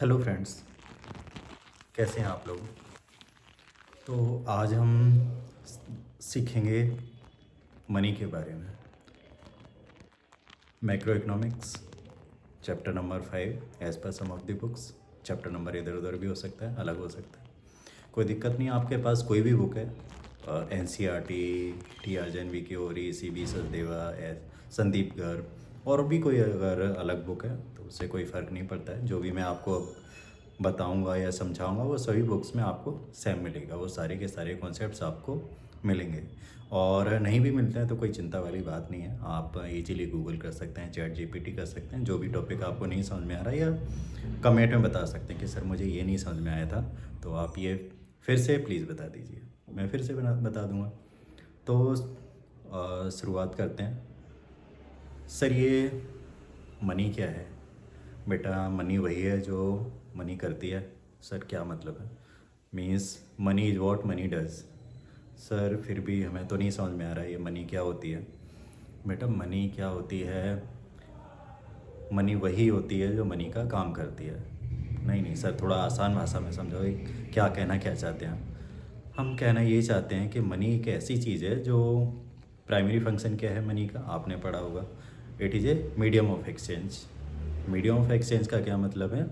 Hello friends, कैसे हैं आप लोग। तो आज हम सीखेंगे मनी के बारे में। Macroeconomics chapter number 5 as per some of the books. Chapter number इधर उधर भी हो सकता है, अलग हो सकता है, कोई दिक्कत नहीं। आपके पास कोई भी बुक है, N C R T, T R Jain V K Ohri, C B Sachdeva, Sandeep Garg और भी कोई अगर अलग बुक है तो उससे कोई फ़र्क नहीं पड़ता है। जो भी मैं आपको बताऊंगा या समझाऊंगा वो सभी बुक्स में आपको सेम मिलेगा, वो सारे के सारे कॉन्सेप्ट्स आपको मिलेंगे। और नहीं भी मिलते हैं तो कोई चिंता वाली बात नहीं है, आप इजीली गूगल कर सकते हैं, चैट जीपीटी कर सकते हैं। जो भी टॉपिक आपको नहीं समझ में आ रहा या कमेंट में बता सकते हैं कि सर मुझे ये नहीं समझ में आया था, तो आप ये फिर से प्लीज़ बता दीजिए, मैं फिर से बता दूंगा। तो शुरुआत करते हैं। सर ये मनी क्या है? बेटा मनी वही है जो मनी करती है। सर क्या मतलब है? Means money is what money does. Sir फिर भी हमें तो नहीं समझ में आ रहा है ये मनी क्या होती है। बेटा मनी क्या होती है? मनी वही होती है जो मनी का काम करती है। नहीं नहीं सर, थोड़ा आसान भाषा में समझाओ, क्या कहना क्या चाहते हैं हम कहना ये चाहते हैं कि मनी एक ऐसी चीज़ है जो प्राइमरी फंक्शन क्या है मनी का, आपने पढ़ा होगा, it is a medium of exchange. Medium of exchange का क्या मतलब है?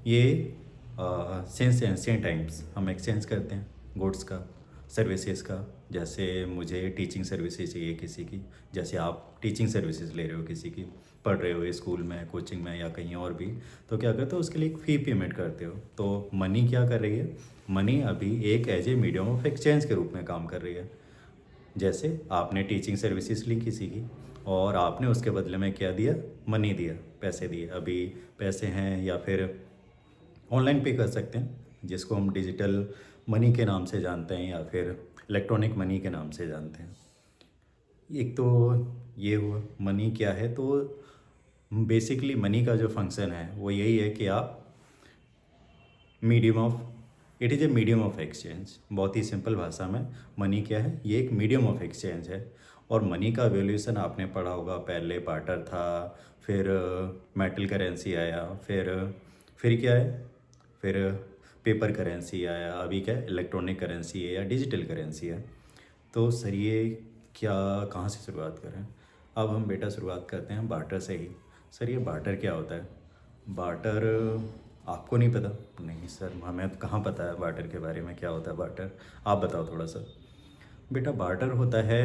ये सिंस एंशियंट टाइम्स हम एक्सचेंज करते हैं गुड्स का, सर्विसेज का। जैसे मुझे टीचिंग सर्विसेज चाहिए किसी की, जैसे आप टीचिंग सर्विसेज ले रहे हो किसी की, पढ़ रहे हो स्कूल में, कोचिंग में या कहीं और भी, तो क्या करते हो उसके लिए एक फ़ी पेमेंट करते हो। तो मनी क्या कर रही है? मनी अभी एक as a medium of exchange के रूप में काम कर रही है। जैसे आपने टीचिंग सर्विसेज ली किसी की और आपने उसके बदले में क्या दिया? मनी दिया, पैसे दिए। अभी पैसे हैं या फिर ऑनलाइन पे कर सकते हैं जिसको हम डिजिटल मनी के नाम से जानते हैं या फिर इलेक्ट्रॉनिक मनी के नाम से जानते हैं। एक तो ये हुआ मनी क्या है। तो बेसिकली मनी का जो फंक्शन है वो यही है कि आप medium of it is a medium of exchange. बहुत ही सिंपल भाषा में मनी क्या है? ये एक मीडियम ऑफ एक्सचेंज है। और मनी का वैल्यूएशन आपने पढ़ा होगा, पहले बार्टर था, फिर मेटल करेंसी आया, फिर क्या है, फिर पेपर करेंसी आया, अभी क्या है? इलेक्ट्रॉनिक करेंसी है या डिजिटल करेंसी है। तो सर ये क्या, कहाँ से शुरुआत करें? अब हम बेटा शुरुआत करते हैं बार्टर से ही। सर ये बार्टर क्या होता है? बार्टर आपको नहीं पता? नहीं सर, हमें तो कहाँ पता है बार्टर के बारे में, क्या होता है बार्टर, आप बताओ थोड़ा सा। बेटा बार्टर होता है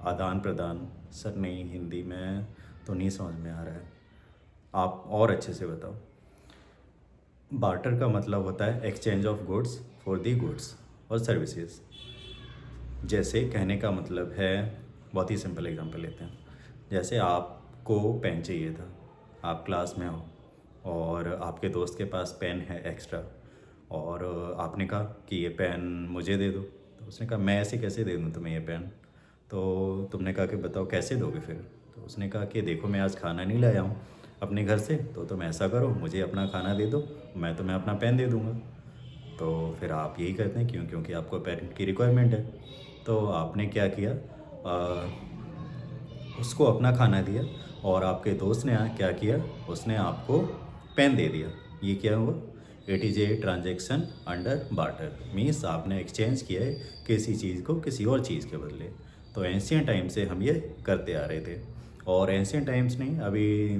आदान प्रदान। सर नहीं, हिंदी में तो नहीं समझ में आ रहा है, आप और अच्छे से बताओ। बार्टर का मतलब होता है exchange of goods for the goods और सर्विसेज। जैसे कहने का मतलब है, बहुत ही सिंपल एग्जांपल लेते हैं। जैसे आपको पेन चाहिए था, आप क्लास में हो और आपके दोस्त के पास पेन है एक्स्ट्रा, और आपने कहा कि ये पेन मुझे दे दो। तो उसने कहा मैं ऐसे कैसे दे दूँ तुम्हें ये पेन? तो तुमने कहा कि बताओ कैसे दोगे फिर? तो उसने कहा कि देखो मैं आज खाना नहीं लाया हूँ अपने घर से, तो तुम ऐसा करो मुझे अपना खाना दे दो, मैं तुम्हें अपना पेन दे दूँगा। तो फिर आप यही करते हैं, क्यों? क्योंकि आपको पेन की रिक्वायरमेंट है। तो आपने क्या किया, उसको अपना खाना दिया और आपके दोस्त ने क्या किया, उसने आपको पेन दे दिया। ये क्या हुआ? It is a transaction under barter. Means आपने एक्सचेंज किया है किसी चीज़ को किसी और चीज़ के बदले। तो एंशियंट टाइम से हम ये करते आ रहे थे, और एंशियंट टाइम्स नहीं, अभी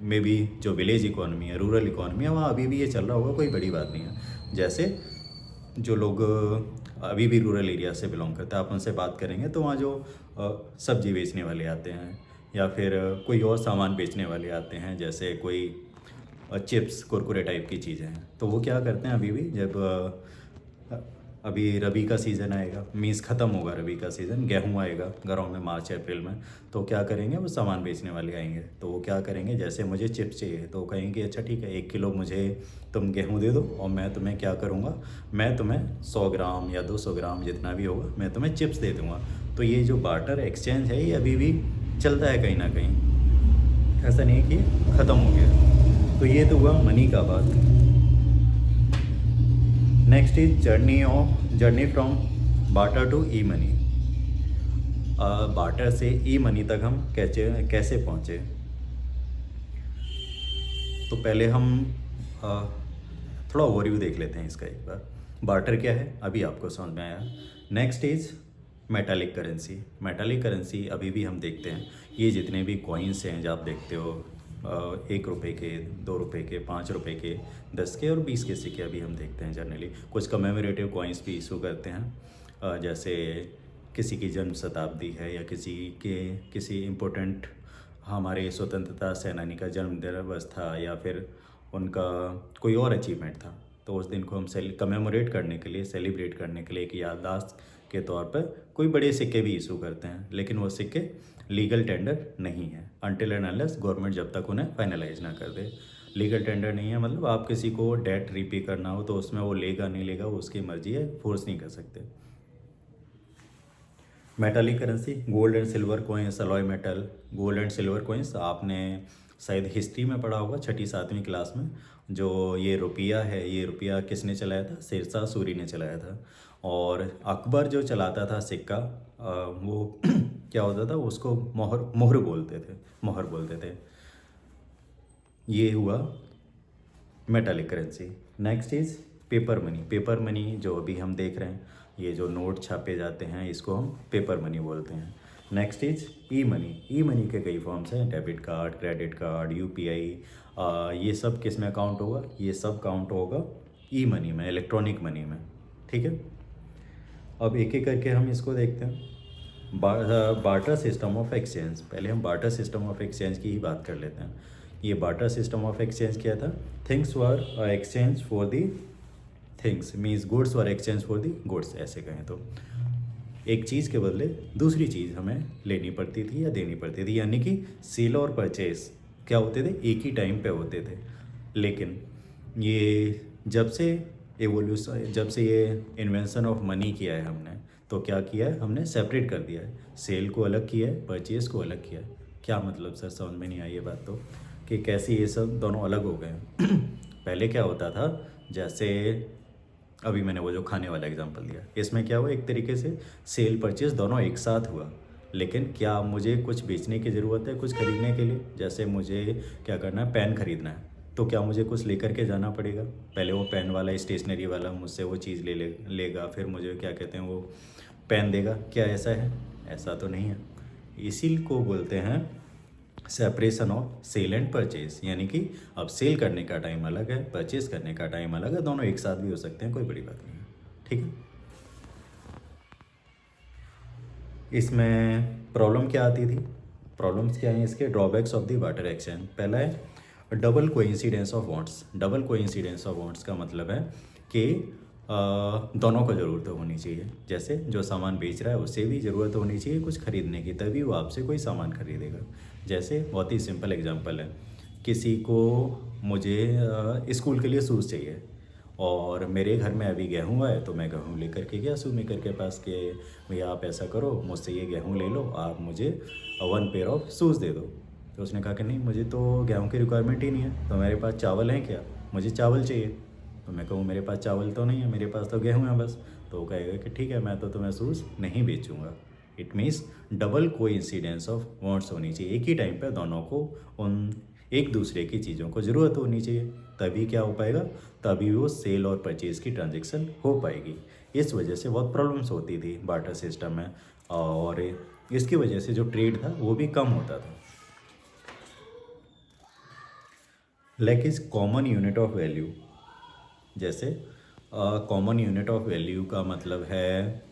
में भी जो विलेज इकोनॉमी है, रूरल इकोनॉमी है, वहाँ अभी भी ये चल रहा होगा, कोई बड़ी बात नहीं है। जैसे जो लोग अभी भी रूरल एरिया से बिलोंग करते हैं, आप उनसे बात करेंगे तो वहाँ जो सब्जी बेचने वाले आते हैं या फिर कोई और सामान बेचने वाले आते हैं, जैसे कोई चिप्स कुरकुरे टाइप की चीज़ें हैं, तो वो क्या करते हैं अभी भी, जब अभी रबी का सीज़न आएगा, मीन्स ख़त्म होगा रबी का सीज़न, गेहूँ आएगा घरों में मार्च अप्रैल में, तो क्या करेंगे, वो सामान बेचने वाले आएंगे। तो वो क्या करेंगे, जैसे मुझे चिप्स चाहिए तो कहेंगे अच्छा ठीक है 1 किलो मुझे तुम गेहूँ दे दो, और मैं तुम्हें क्या करूँगा, मैं तुम्हें 100 ग्राम या 200 ग्राम जितना भी होगा मैं तुम्हें चिप्स दे दूँगा। तो ये जो बार्टर एक्सचेंज है ये अभी भी चलता है कहीं ना कहीं, ऐसा नहीं है कि ख़त्म हो गया। तो ये तो हुआ मनी का बात। Next is journey from barter to e money. Barter से ई मनी तक हम कैसे पहुँचे? तो पहले हम थोड़ा ओवरव्यू देख लेते हैं इसका एक बार। बार्टर क्या है अभी आपको समझ में आया। Next is metallic currency. Metallic currency अभी भी हम देखते हैं, ये जितने भी कॉइन्स हैं जो आप देखते हो 1 रुपये के, 2 रुपये के, 5 रुपये के, 10 के और 20 के सिक्के अभी हम देखते हैं जनरली। कुछ कमेमोरेटिव कॉइन्स भी इशू करते हैं, जैसे किसी की जन्म शताब्दी है या किसी इम्पोर्टेंट हमारे स्वतंत्रता सेनानी का जन्म दिवस था या फिर उनका कोई और अचीवमेंट था, तो उस दिन को हम कमेमोरेट करने के लिए, सेलिब्रेट करने के लिए एक याददाश्त के तौर पर कोई बड़े सिक्के भी इशू करते हैं, लेकिन वो सिक्के लीगल टेंडर नहीं है अनटिल एंड अनलेस गवर्नमेंट जब तक उन्हें फाइनलाइज ना कर दे। लीगल टेंडर नहीं है मतलब आप किसी को डेट रीपे करना हो तो उसमें वो लेगा नहीं लेगा वो उसकी मर्जी है, फोर्स नहीं कर सकते। Metallic currency, gold and silver coins, alloy metal, gold and silver coins आपने शायद हिस्ट्री में पढ़ा होगा 6ठी-7वीं क्लास में। जो ये रुपया है, ये रुपया किसने चलाया था? शेरशाह सूरी ने चलाया था। और अकबर जो चलाता था सिक्का, वो क्या होता था उसको मोहर मोहर बोलते थे, मोहर बोलते थे। ये हुआ metallic currency. Next is paper money. Paper money जो अभी हम देख रहे हैं, ये जो नोट छापे जाते हैं इसको हम पेपर मनी बोलते हैं। Next is E money. E money के कई फॉर्म्स हैं, debit card, credit card, UPI, ये सब किस में काउंट होगा? ये सब काउंट होगा ई मनी में, इलेक्ट्रॉनिक मनी में। ठीक है, अब एक एक करके हम इसको देखते हैं। Barter system of exchange. पहले हम बार्टर सिस्टम ऑफ एक्सचेंज की ही बात कर लेते हैं। ये बार्टर सिस्टम ऑफ एक्सचेंज क्या था? Things were exchange for the things, means goods were exchange for the goods. ऐसे कहें तो एक चीज़ के बदले दूसरी चीज़ हमें लेनी पड़ती थी या देनी पड़ती थी, यानी कि सेल और परचेज क्या होते थे? एक ही टाइम पे होते थे। लेकिन ये जब से ये इन्वेंशन ऑफ मनी किया है हमने, तो क्या किया है? हमने सेपरेट कर दिया है, सेल को अलग किया है, परचेज को अलग किया है। क्या मतलब सर? समझ में नहीं आई ये बात तो, कि कैसे ये सब दोनों अलग हो गए हैं। पहले क्या होता था, जैसे अभी मैंने वो जो खाने वाला एग्जांपल दिया, इसमें क्या हुआ? एक तरीके से सेल परचेज दोनों एक साथ हुआ। लेकिन क्या मुझे कुछ बेचने की ज़रूरत है, कुछ खरीदने के लिए? जैसे मुझे क्या करना है, पेन खरीदना है, तो क्या मुझे कुछ लेकर के जाना पड़ेगा? पहले वो पेन वाला, स्टेशनरी वाला मुझसे वो चीज़ लेगा, फिर मुझे क्या कहते हैं वो पेन देगा। क्या ऐसा है? ऐसा तो नहीं है। इसी को बोलते हैं separation of sale and purchase, यानी कि अब सेल करने का टाइम अलग है, परचेज करने का टाइम अलग है, दोनों एक साथ भी हो सकते हैं, कोई बड़ी बात नहीं है। ठीक है, इसमें प्रॉब्लम क्या आती थी? प्रॉब्लम्स क्या हैं इसके? Drawbacks of the barter exchange. पहला है double coincidence of wants. Double coincidence of wants का मतलब है कि दोनों को ज़रूरत होनी चाहिए। जैसे जो सामान बेच रहा है उसे भी ज़रूरत होनी चाहिए कुछ खरीदने की, तभी वो आपसे कोई सामान खरीदेगा। जैसे बहुत ही सिंपल एग्जांपल है, किसी को मुझे स्कूल के लिए शूज़ चाहिए और मेरे घर में अभी गेहूँ है, तो मैं गेहूँ लेकर के गया शू मेकर के पास कि भैया आप ऐसा करो, मुझसे ये गेहूँ ले लो, आप मुझे 1 पेयर ऑफ शूज़ दे दो। तो उसने कहा कि नहीं, मुझे तो गेहूँ की रिक्वायरमेंट ही नहीं है, तो मेरे पास चावल हैं क्या? मुझे चावल चाहिए। तो मैं कहूँ मेरे पास चावल तो नहीं है, मेरे पास तो गेहूँ है बस। तो वो कहेगा कि ठीक है, मैं तो तुम्हें शूज़ नहीं बेचूंगा। It means double coincidence of wants होनी चाहिए, एक ही टाइम पर दोनों को उन एक दूसरे की चीज़ों को ज़रूरत होनी चाहिए, तभी क्या हो पाएगा? तभी वो सेल और परचेज़ की ट्रांजैक्शन हो पाएगी। इस वजह से बहुत प्रॉब्लम्स होती थी बार्टर सिस्टम में, और इसकी वजह से जो ट्रेड था वो भी कम होता था। Like is common unit of value. जैसे कॉमन यूनिट ऑफ वैल्यू का मतलब है,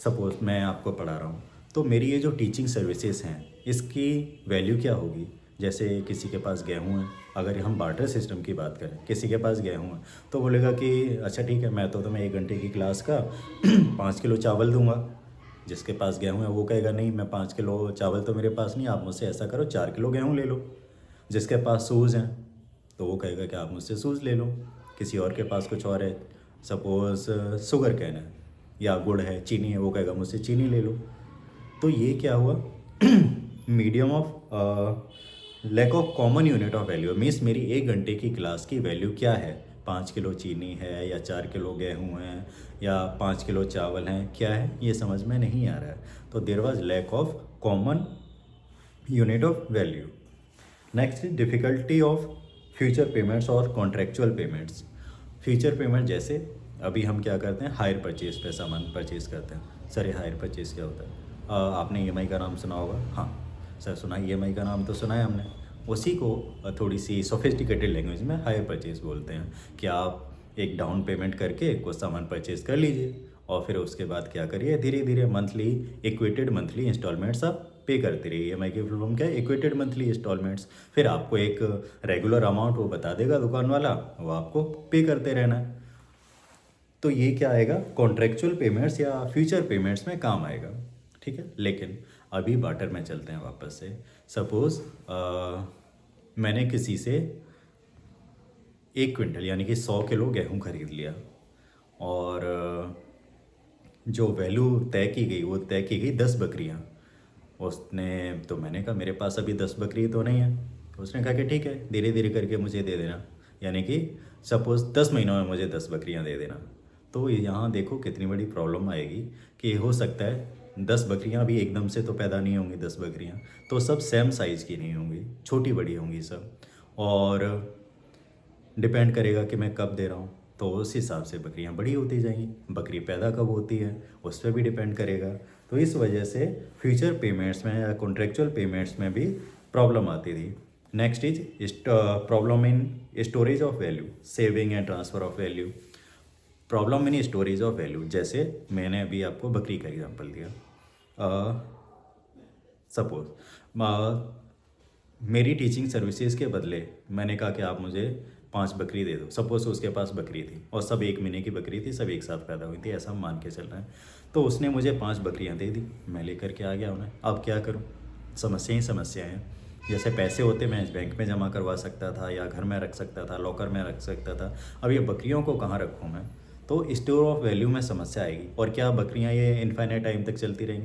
सपोज मैं आपको पढ़ा रहा हूँ, तो मेरी ये जो टीचिंग सर्विसेज हैं इसकी वैल्यू क्या होगी? जैसे किसी के पास गेहूँ है, अगर हम बार्टर सिस्टम की बात करें, किसी के पास गेहूँ है तो बोलेगा कि अच्छा ठीक है, मैं तो तुम्हें 1 घंटे की क्लास का 5 किलो चावल दूंगा। जिसके पास गेहूँ है वो कहेगा नहीं, मैं 5 किलो चावल तो मेरे पास नहीं, आप मुझसे ऐसा करो 4 किलो गेहूँ ले लो। जिसके पास शूज़ हैं तो वो कहेगा कि आप मुझसे शूज़ ले लो। किसी और के पास कुछ और है, सपोज़ शुगर कैन है या गुड़ है, चीनी है, वो कहेगा मुझसे चीनी ले लो। तो ये क्या हुआ? Medium of lack of common unit of value. Means मेरी 1 घंटे की क्लास की वैल्यू क्या है? 5 किलो चीनी है या 4 किलो गेहूँ है या 5 किलो चावल हैं, क्या है ये समझ में नहीं आ रहा है। तो there was lack of common unit of value. Next difficulty of future payments और कॉन्ट्रेक्चुअल पेमेंट्स। फ्यूचर पेमेंट जैसे अभी हम क्या करते हैं, हायर परचेज पे सामान परचेज करते हैं। सर ये हायर परचेज क्या होता है? आपने ईएमआई का नाम सुना होगा। हाँ सर सुना है, ईएमआई का नाम तो सुना है हमने। उसी को थोड़ी सी सोफिस्टिकेटेड लैंग्वेज में हायर परचेज बोलते हैं कि आप एक डाउन पेमेंट करके कुछ सामान परचेज कर लीजिए और फिर उसके बाद क्या करिए, धीरे धीरे मंथली इक्वेटेड मंथली इंस्टॉलमेंट्स आप पे करते रहिए। ईएमआई की फुल फॉर्म क्या है? Equated monthly instalments. फिर आपको एक रेगुलर अमाउंट वो बता देगा दुकान वाला, वो आपको पे करते रहना है। तो ये क्या आएगा, कॉन्ट्रेक्चुअल पेमेंट्स या फ्यूचर पेमेंट्स में काम आएगा। ठीक है, लेकिन अभी बाटर में चलते हैं वापस से। सपोज़ मैंने किसी से 1 क्विंटल यानी कि 100 किलो गेहूँ खरीद लिया और जो वैल्यू तय की गई वो तय की गई 10 बकरियाँ। उसने तो मैंने कहा मेरे पास अभी 10 बकरी तो नहीं है। तो उसने कहा कि ठीक है धीरे धीरे करके मुझे दे देना, यानी कि सपोज़ 10 महीनों में मुझे 10 बकरियाँ दे देना। तो यहाँ देखो कितनी बड़ी प्रॉब्लम आएगी कि हो सकता है 10 बकरियाँ भी एकदम से तो पैदा नहीं होंगी। 10 बकरियाँ तो सब सेम साइज़ की नहीं होंगी, छोटी बड़ी होंगी सब, और डिपेंड करेगा कि मैं कब दे रहा हूँ, तो उस हिसाब से बकरियाँ बड़ी होती जाएंगी। बकरी पैदा कब होती है उस पर भी डिपेंड करेगा। तो इस वजह से फ्यूचर पेमेंट्स में या कॉन्ट्रेक्चुअल पेमेंट्स में भी प्रॉब्लम आती थी। Next is problem in storage of value, saving and transfer of value. Problem in storage of value, जैसे मैंने अभी आपको बकरी का एग्जांपल दिया। सपोज मेरी टीचिंग सर्विसेज के बदले मैंने कहा कि आप मुझे 5 बकरी दे दो। सपोज उसके पास बकरी थी और सब 1 महीने की बकरी थी, सब एक साथ पैदा हुई थी, ऐसा हम मान के चल रहे हैं। तो उसने मुझे 5 बकरियां दे दी, मैं लेकर के आ गया उन्हें। अब क्या करूं, समस्या ही समस्या है। जैसे पैसे होते मैं बैंक में जमा करवा सकता था या घर में रख सकता था, लॉकर में रख सकता था। अब ये बकरियों को कहाँ रखूँ मैं? तो स्टोर ऑफ वैल्यू में समस्या आएगी। और क्या बकरियाँ ये इनफाइनाइट टाइम तक चलती रहेंगी?